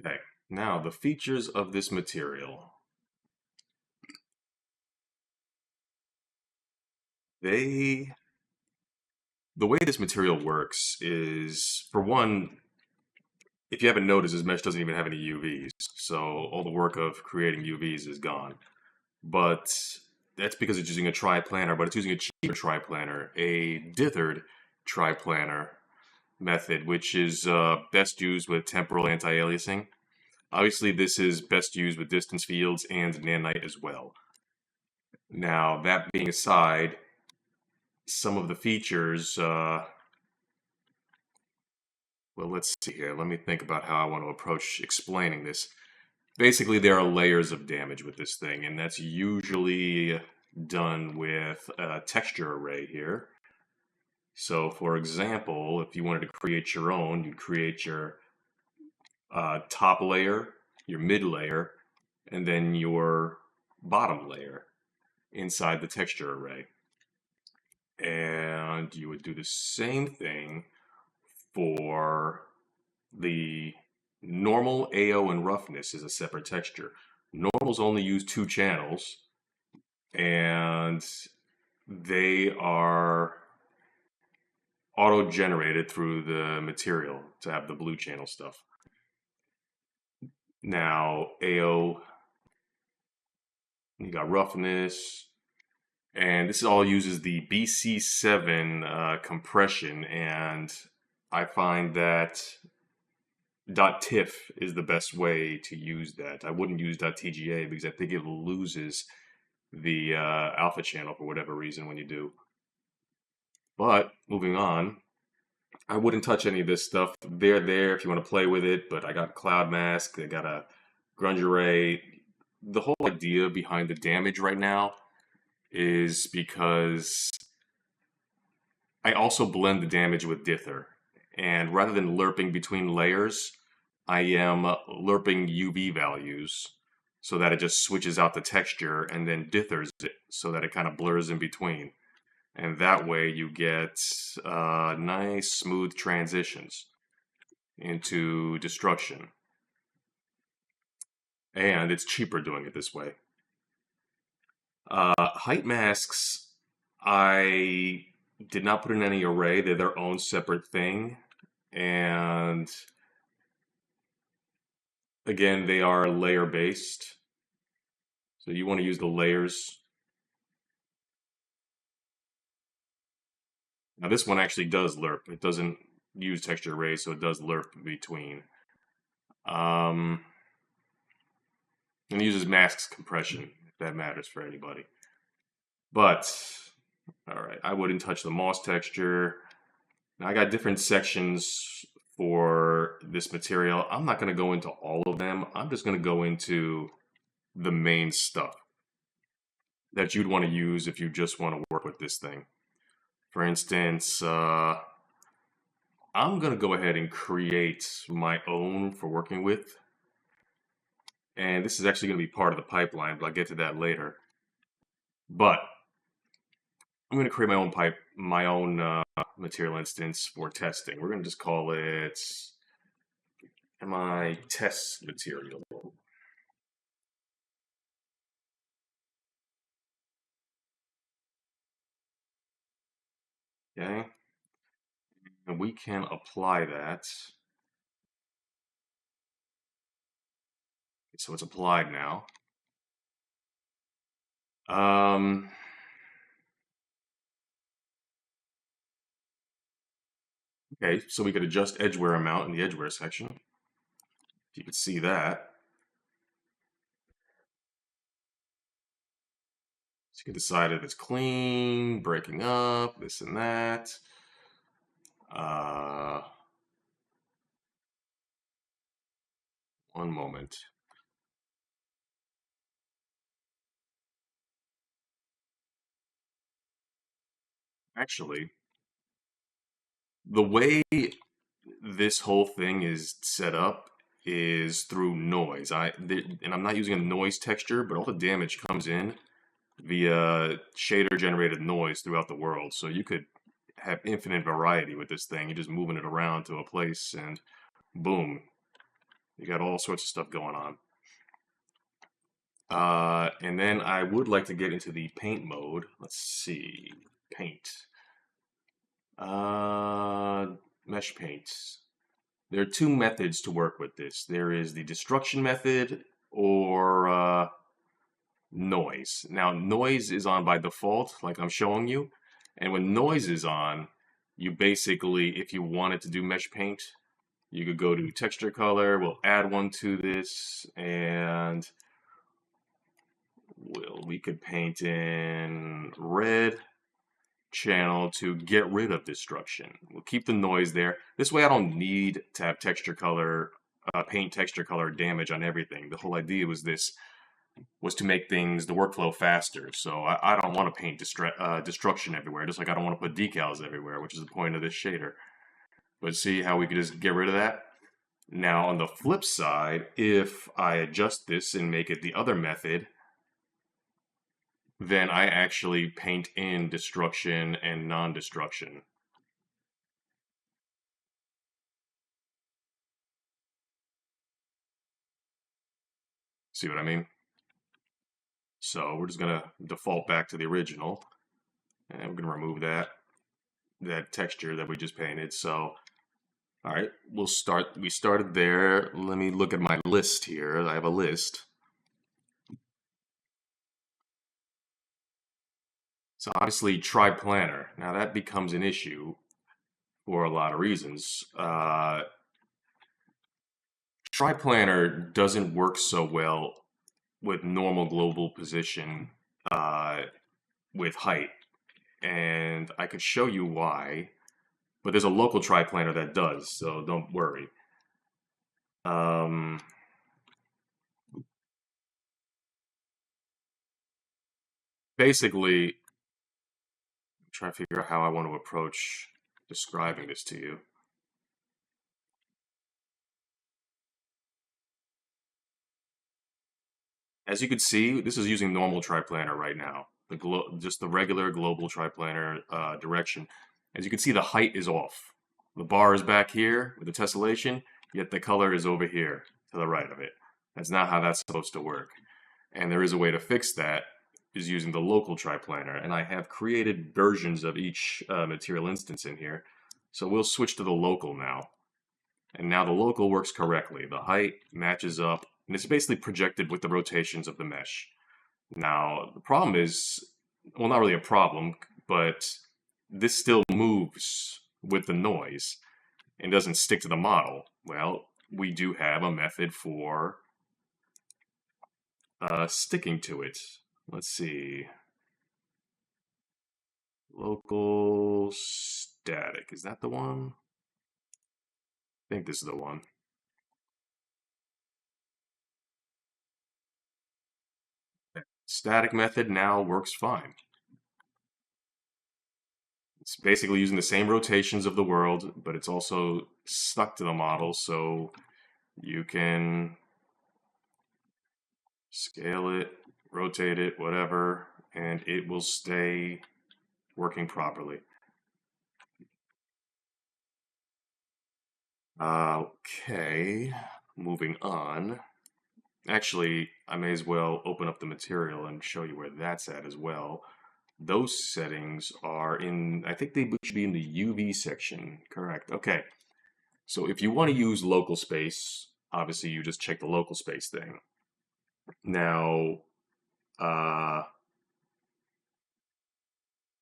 Okay, now the features of this material. The way this material works is, for one, if you haven't noticed, this mesh doesn't even have any UVs, so all the work of creating UVs is gone. But that's because it's using a triplanar, but it's using a cheaper triplanar, a dithered triplanar method, which is best used with temporal anti-aliasing. Obviously, this is best used with distance fields and nanite as well. Now, that being aside, some of the features, well, let's see here. Let me think about how I want to approach explaining this. Basically, there are layers of damage with this thing, and that's usually done with a texture array here. So, for example, if you wanted to create your own, you'd create your top layer, your mid layer, and then your bottom layer inside the texture array. And you would do the same thing for the normal, AO, and roughness is a separate texture. Normals only use 2 channels, and they are auto-generated through the material to have the blue channel stuff. Now, AO, you got roughness, and this all uses the BC7 compression, and I find that .tiff is the best way to use that. I wouldn't use .tga because I think it loses the alpha channel for whatever reason when you do. But moving on, I wouldn't touch any of this stuff. They're there if you want to play with it, but I got cloud mask, I got a grunge array. The whole idea behind the damage right now is because I also blend the damage with dither. And rather than lerping between layers, I am lerping UV values so that it just switches out the texture and then dithers it so that it kind of blurs in between. And that way you get nice smooth transitions into destruction. And it's cheaper doing it this way. Height masks, I did not put in any array. They're their own separate thing. And again, they are layer based. So you want to use the layers. Now this one actually does lerp. It doesn't use texture arrays, so it does lerp between. And it uses masks compression, if that matters for anybody. But, alright, I wouldn't touch the moss texture. Now I got different sections for this material. I'm not going to go into all of them. I'm just going to go into the main stuff that you'd want to use if you just want to work with this thing. For instance, I'm going to go ahead and create my own for working with. And this is actually going to be part of the pipeline, but I'll get to that later. But I'm going to create my own material instance for testing. We're going to just call it my test material. Okay, and we can apply that. So it's applied now. Okay, so we could adjust edgeware amount in the edgeware section. If you could see that. So you can decide if it's clean, breaking up, this and that. One moment. Actually, the way this whole thing is set up is through noise. And I'm not using a noise texture, but all the damage comes in via shader generated noise throughout the world. So you could have infinite variety with this thing. You're just moving it around to a place and boom, You got all sorts of stuff going on. And then I would like to get into the paint mode. Let's see, paint. Mesh paints. There are two methods to work with this. There is the destruction method or noise. Now, noise is on by default, like I'm showing you. And when noise is on, you basically, if you wanted to do mesh paint, you could go to texture color. We'll add one to this, and we could paint in red channel to get rid of destruction. We'll keep the noise there. This way I don't need to have texture color, paint texture color damage on everything. The whole idea was to make things, the workflow faster. So I don't want to paint destruction everywhere, just like I don't want to put decals everywhere, which is the point of this shader. But see how we could just get rid of that? Now on the flip side, if I adjust this and make it the other method, then I actually paint in destruction and non-destruction. See what I mean? So we're just gonna default back to the original, and we're gonna remove that texture that we just painted. So, all right, we started there. Let me look at my list here. I have a list. So obviously triplanar. Now that becomes an issue for a lot of reasons. Triplanar doesn't work so well with normal global position with height. And I could show you why, but there's a local triplanar that does, so don't worry. Basically, I'm trying to figure out how I want to approach describing this to you. As you can see, this is using normal triplanar right now. Just the regular global triplanar direction. As you can see, the height is off. The bar is back here with the tessellation, yet the color is over here to the right of it. That's not how that's supposed to work. And there is a way to fix that, is using the local triplanar. And I have created versions of each material instance in here. So we'll switch to the local now. And now the local works correctly. The height matches up, and it's basically projected with the rotations of the mesh. Now, the problem is, well, not really a problem, but this still moves with the noise and doesn't stick to the model. Well, we do have a method for sticking to it. Let's see. Local static. Is that the one? I think this is the one. Static method now works fine. It's basically using the same rotations of the world, but it's also stuck to the model, so you can scale it, rotate it, whatever, and it will stay working properly. Okay, moving on. Actually, I may as well open up the material and show you where that's at as well. Those settings are in, I think they should be in the UV section, correct? Okay, so if you want to use local space, obviously you just check the local space thing. Now,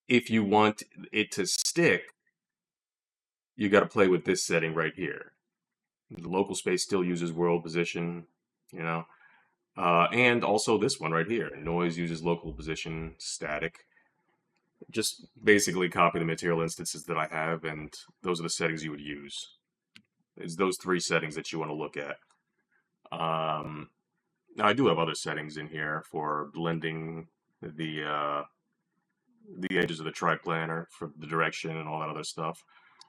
if you want it to stick, you got to play with this setting right here. The local space still uses world position, you know, and also this one right here. Noise uses local position, static. Just basically copy the material instances that I have, and those are the settings you would use. It's those three settings that you want to look at. Now I do have other settings in here for blending the edges of the triplanar for the direction and all that other stuff.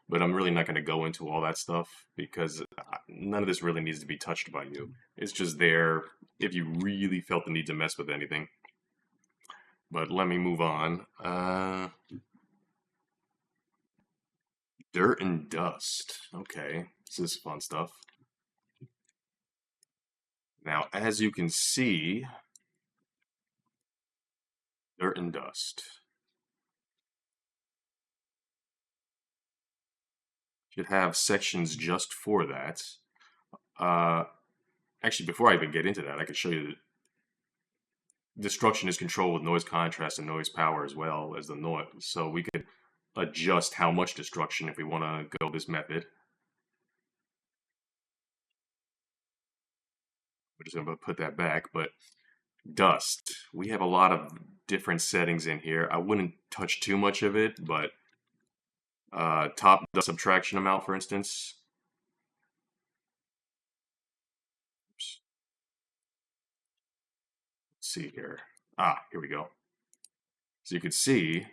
But I'm really not going to go into all that stuff because none of this really needs to be touched by you. It's just there if you really felt the need to mess with anything. But let me move on. Dirt and dust. Okay, this is fun stuff. Now, as you can see, dirt and dust. Should have sections just for that. Actually, before I even get into that, I could show you that destruction is controlled with noise contrast and noise power as well as the noise. So we could adjust how much destruction if we want to go this method. We're just going to put that back, but dust. We have a lot of different settings in here. I wouldn't touch too much of it, but top dust subtraction amount, for instance. Oops. Let's see here. Here we go. So you can see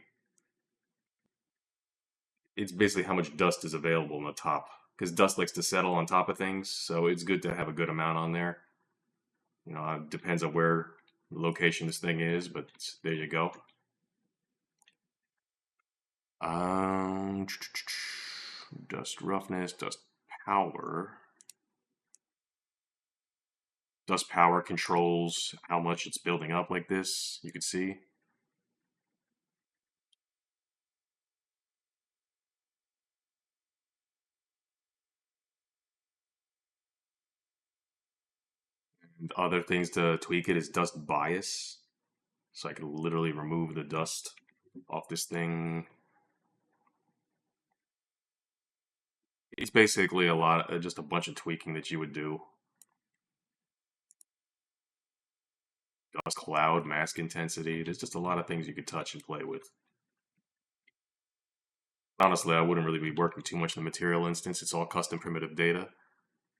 it's basically how much dust is available on the top, because dust likes to settle on top of things, so it's good to have a good amount on there. You know, it depends on where the location this thing is, but there you go. Dust roughness, dust power. Dust power controls how much it's building up like this, you can see. And other things to tweak it is dust bias. So I can literally remove the dust off this thing. It's basically a lot of, just a bunch of tweaking that you would do. Dust cloud, mask intensity. There's just a lot of things you could touch and play with. Honestly, I wouldn't really be working too much in the material instance. It's all custom primitive data.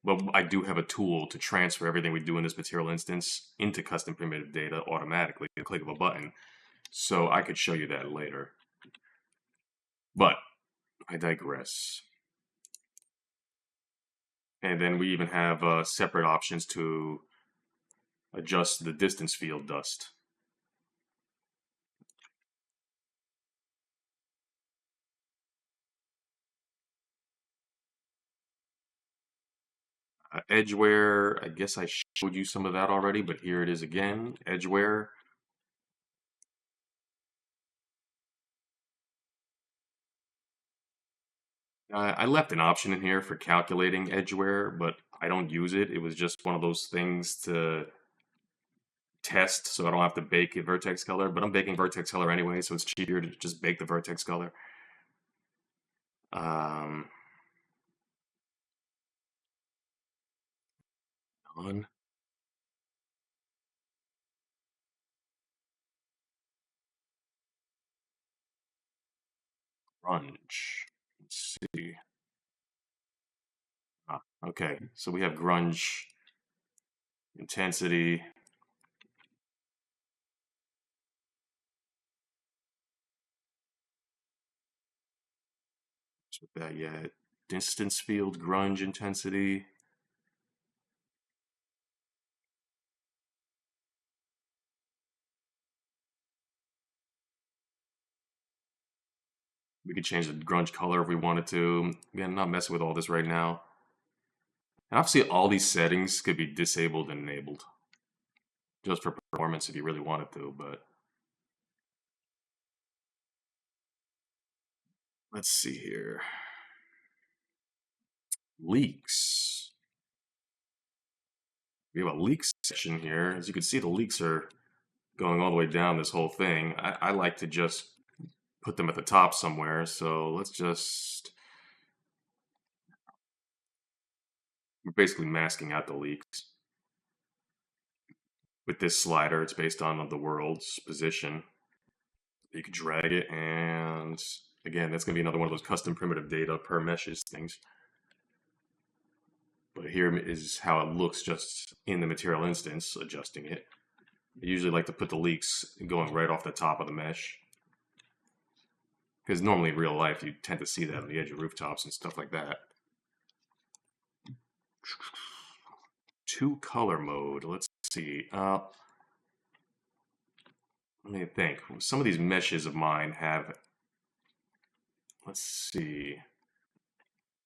But I do have a tool to transfer everything we do in this material instance into custom primitive data automatically at a click of a button. So I could show you that later. But I digress. And then we even have separate options to adjust the distance field dust. Edge wear, I guess I showed you some of that already, but here it is again. Edge wear. I left an option in here for calculating edge wear, but I don't use it. It was just one of those things to test so I don't have to bake a vertex color, but I'm baking vertex color anyway, so it's cheaper to just bake the vertex color. On grunge. Let's see. Okay, so we have grunge intensity. With that yet. Distance field grunge intensity. We could change the grunge color if we wanted to. Again, I'm not messing with all this right now. And obviously all these settings could be disabled and enabled. Just for performance if you really wanted to, but let's see here. Leaks. We have a leaks section here. As you can see, the leaks are going all the way down this whole thing. I like to just put them at the top somewhere. So let's just... We're basically masking out the leaks. With this slider, it's based on the world's position. You can drag it, and again, that's going to be another one of those custom primitive data per meshes things. But here is how it looks just in the material instance, adjusting it. I usually like to put the leaks going right off the top of the mesh. Because normally in real life, you tend to see that on the edge of rooftops and stuff like that. Two color mode. Let's see. Let me think. Some of these meshes of mine have... Let's see.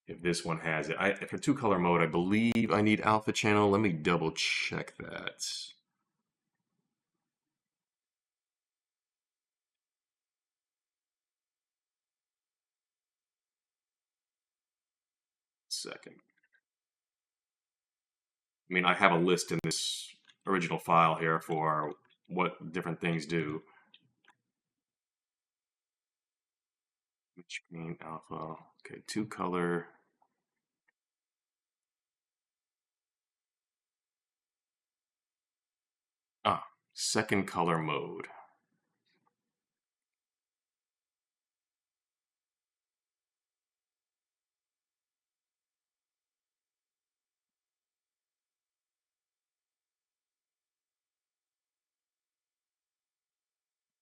if this one has it. For two-color mode, I believe I need alpha channel. Let me double check that. Second. I mean, I have a list in this original file here for what different things do. Which green alpha. Okay, two-color. Second color mode.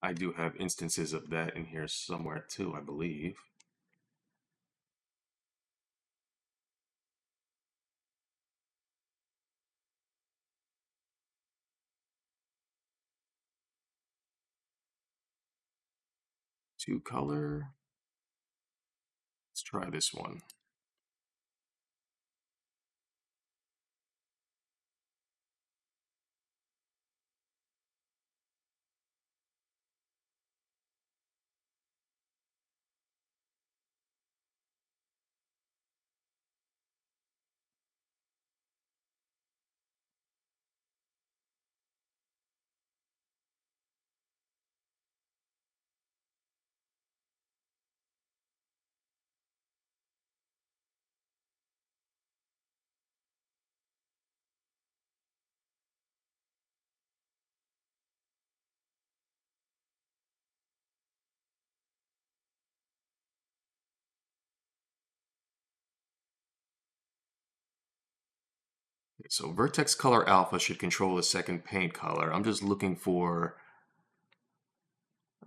I do have instances of that in here somewhere too, I believe. Two color. Let's try this one. So vertex color alpha should control the second paint color. I'm just looking for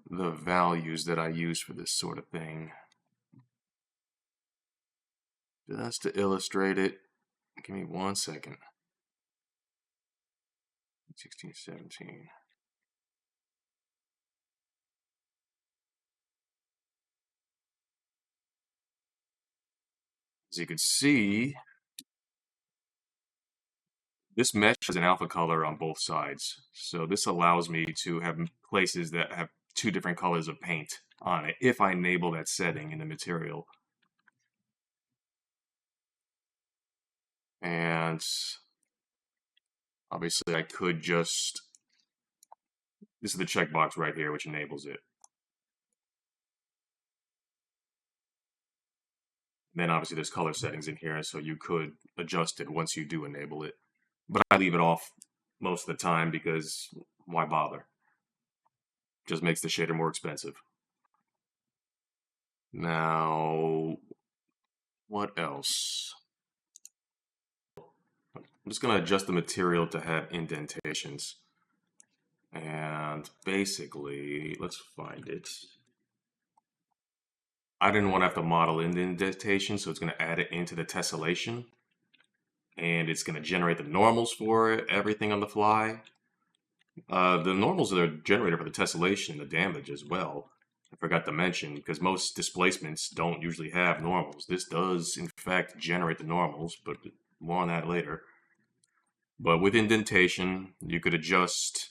the values that I use for this sort of thing. Just to illustrate it, give me 1 second. 16, 17. As you can see, this mesh has an alpha color on both sides. So this allows me to have places that have two different colors of paint on it if I enable that setting in the material. And obviously I could just, this is the checkbox right here which enables it. Then obviously there's color settings in here, so you could adjust it once you do enable it. But I leave it off most of the time because why bother? Just makes the shader more expensive. Now, what else? I'm just going to adjust the material to have indentations. And basically, let's find it. I didn't want to have to model in the indentation, so it's going to add it into the tessellation. And it's going to generate the normals for it, everything on the fly. The normals that are generated for the tessellation, the damage as well. I forgot to mention, because most displacements don't usually have normals. This does, in fact, generate the normals, but more on that later. But with indentation, you could adjust.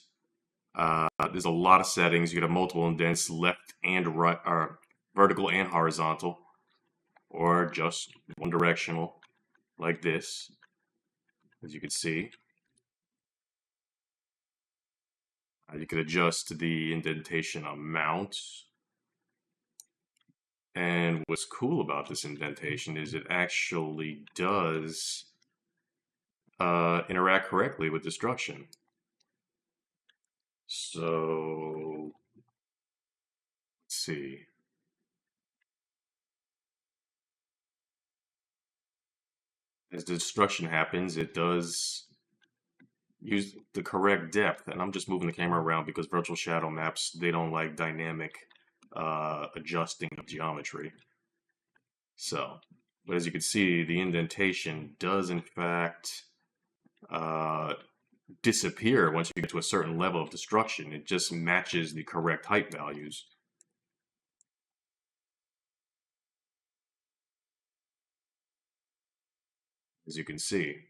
There's a lot of settings. You could have multiple indents, left and right, or vertical and horizontal, or just one directional, like this, as you can see. You could adjust the indentation amount. And what's cool about this indentation is it actually does interact correctly with destruction. So, let's see. As destruction happens, it does use the correct depth. And I'm just moving the camera around because virtual shadow maps, they don't like dynamic adjusting of geometry. So, but as you can see, the indentation does in fact disappear once you get to a certain level of destruction. It just matches the correct height values. as you can see.